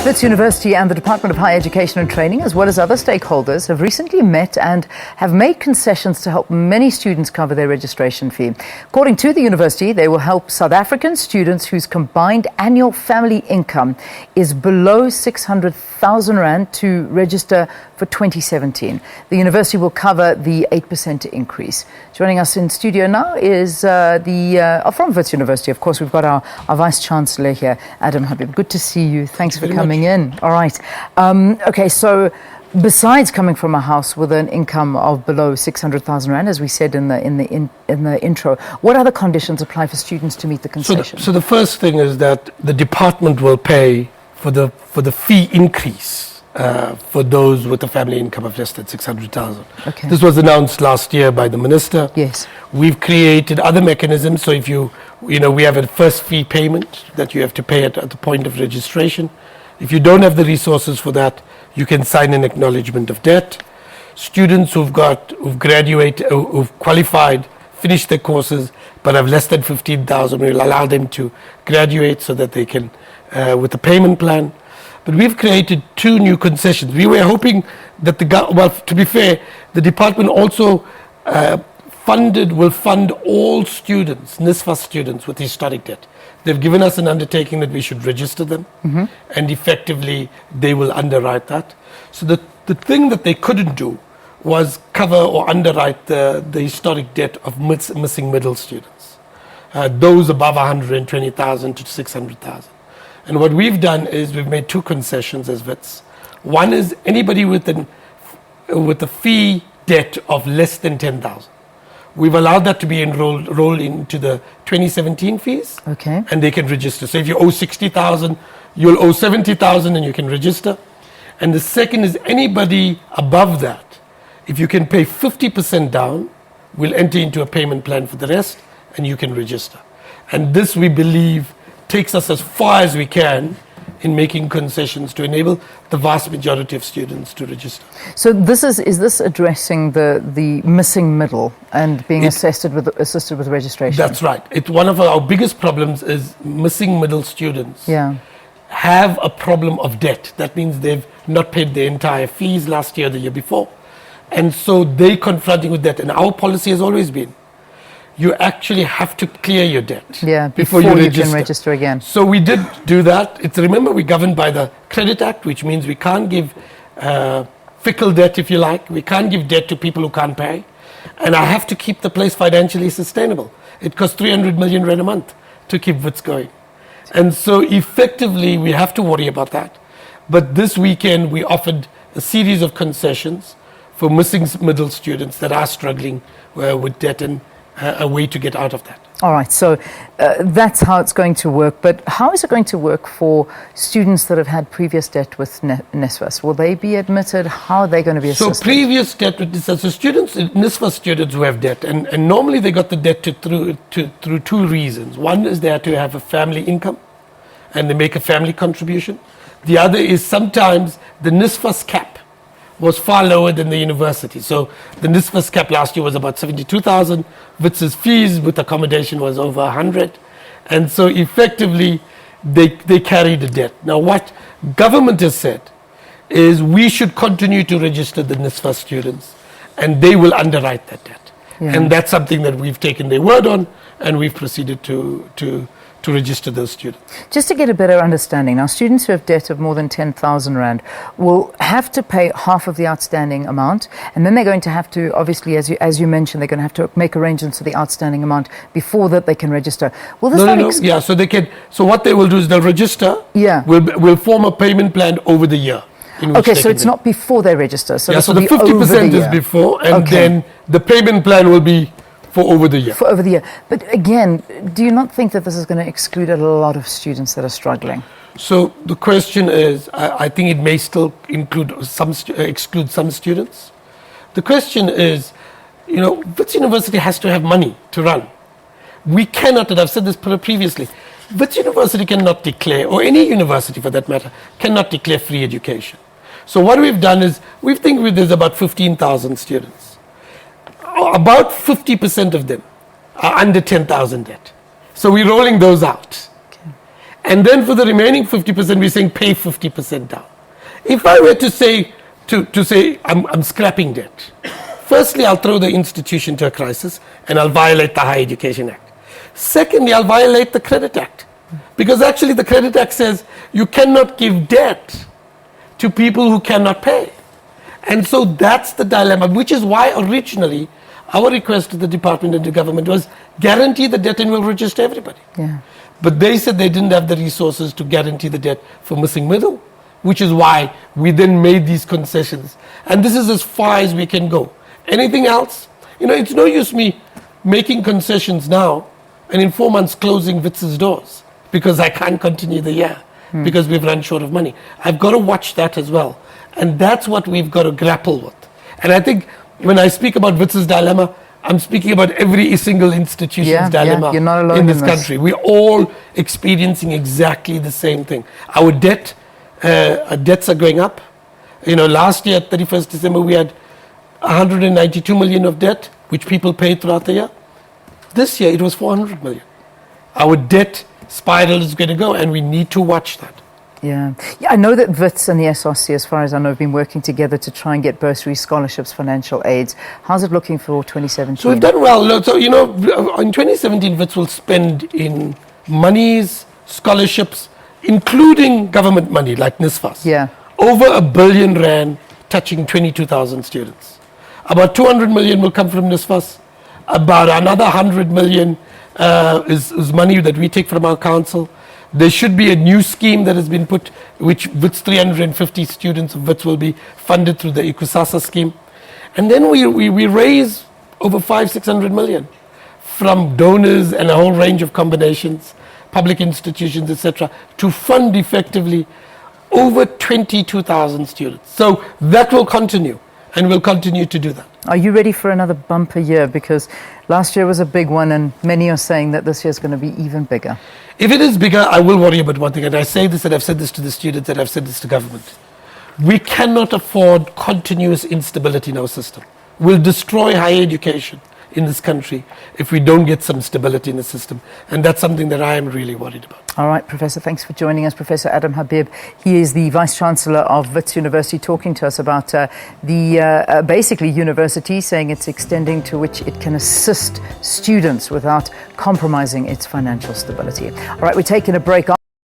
Wits University and the Department of Higher Education and Training, as well as other stakeholders, have recently met and have made concessions to help many students cover their registration fee. According to the university, they will help South African students whose combined annual family income is below 600,000 Rand to register for 2017. The university will cover the 8% increase. Joining us in studio now is from Wits University, of course, we've got our vice-chancellor here, Adam Habib. Good to see you. Thanks for coming in. All right. Okay, so besides coming from a house with an income of below 600,000 Rand, as we said in the intro, what other conditions apply for students to meet the concession? So the first thing is that the department will pay for the fee increase for those with a family income of less than 600,000. Okay. This was announced last year by the minister. Yes. We've created other mechanisms. So if we have a first fee payment that you have to pay at the point of registration. If you don't have the resources for that, you can sign an acknowledgement of debt. Students who've graduated, who've qualified, finished their courses, but have less than 15,000, we'll allow them to graduate so that they can, with a payment plan. But we've created 2 new concessions. We were hoping that to be fair, the department also will fund all students, NSFAS students with historic debt. They've given us an undertaking that we should register them, and effectively they will underwrite that. So the thing that they couldn't do was cover or underwrite the historic debt of missing middle students, those above 120,000 to 600,000. And what we've done is we've made 2 concessions as Wits. One is anybody with a fee debt of less than 10,000. We've allowed that to be rolled into the 2017 fees. Okay. And they can register. So if you owe 60,000, you'll owe 70,000 and you can register. And the second is anybody above that, if you can pay 50% down, we'll enter into a payment plan for the rest and you can register. And this, we believe, takes us as far as we can in making concessions to enable the vast majority of students to register. So is this addressing the missing middle and being assisted with registration? That's right. One of our biggest problems is missing middle students have a problem of debt. That means they've not paid their entire fees last year or the year before. And so they're confronting with debt. And our policy has always been, you actually have to clear your debt before you can register again. So we did do that. Remember, we're governed by the Credit Act, which means we can't give fickle debt, if you like. We can't give debt to people who can't pay. And I have to keep the place financially sustainable. It costs 300 million Rand a month to keep Wits going. And so effectively, we have to worry about that. But this weekend, we offered a series of concessions for missing middle students that are struggling with debt and a way to get out of that. All right, so that's how it's going to work. But how is it going to work for students that have had previous debt with NSFAS? Will they be admitted? How are they going to be assisted? So previous debt with NSFAS, so students, NSFAS students who have debt, and normally they got the debt through 2 reasons. One is they have to have a family income, and they make a family contribution. The other is sometimes the NSFAS cap was far lower than the university. So the NSFAS cap last year was about 72,000. Wits's fees with accommodation was over 100. And so effectively, they carry the debt. Now what government has said is we should continue to register the NSFAS students and they will underwrite that debt. And that's something that we've taken their word on and we've proceeded to register those students. Just to get a better understanding, now students who have debt of more than 10,000 Rand will have to pay half of the outstanding amount, and then they're going to have to, obviously, as you mentioned, they're going to have to make arrangements for the outstanding amount before that they can register. Will this Yeah, so they can. So what they will do is they'll register. Yeah. We'll form a payment plan over the year. Okay, so it's not before they register. So so the 50% is before, and then the payment plan will be for over the year. For over the year. But again, do you not think that this is going to exclude a lot of students that are struggling? So the question is, I think it may still exclude some students. The question is, Wits University has to have money to run. We cannot, and I've said this previously, Wits University cannot declare, or any university for that matter, cannot declare free education. So what we've done is, we think there's about 15,000 students. About 50% of them are under 10,000 debt. So we're rolling those out. And then for the remaining 50%, we're saying pay 50% down. If I were to say, I'm scrapping debt, firstly, I'll throw the institution to a crisis and I'll violate the Higher Education Act. Secondly, I'll violate the Credit Act. Because actually the Credit Act says you cannot give debt to people who cannot pay. And so that's the dilemma, which is why originally our request to the department and the government was guarantee the debt and we'll register everybody. Yeah. But they said they didn't have the resources to guarantee the debt for missing middle, which is why we then made these concessions. And this is as far as we can go. Anything else? It's no use me making concessions now and in 4 months closing Wits' doors because I can't continue the year because we've run short of money. I've got to watch that as well. And that's what we've got to grapple with. And I think when I speak about Wits' dilemma, I'm speaking about every single institution's dilemma you're not alone in this country. We're all experiencing exactly the same thing. Our debts are going up. Last year, 31st December, we had 192 million of debt, which people paid throughout the year. This year, it was 400 million. Our debt spiral is going to go, and we need to watch that. Yeah, I know that Wits and the SRC, as far as I know, have been working together to try and get bursaries, scholarships, financial aids. How's it looking for 2017? So we've done well. So, in 2017, Wits will spend in monies, scholarships, including government money like NSFAS. Yeah. Over R1 billion touching 22,000 students. About 200 million will come from NSFAS. About another 100 million is money that we take from our council. There should be a new scheme that has been put, which Wits 350 students of Wits will be funded through the Ikusasa scheme. And then we raise over 500-600 million from donors and a whole range of combinations, public institutions, etc., to fund effectively over 22,000 students. So that will continue, and we'll continue to do that. Are you ready for another bumper year? Because last year was a big one, and many are saying that this year is going to be even bigger. If it is bigger, I will worry about one thing, and I say this, and I've said this to the students, and I've said this to government. We cannot afford continuous instability in our system. We'll destroy higher education in this country if we don't get some stability in the system. And that's something that I am really worried about. All right, Professor, thanks for joining us. Professor Adam Habib, he is the vice-chancellor of Wits University, talking to us about the basically university, saying it's extending to which it can assist students without compromising its financial stability. All right, we're taking a break.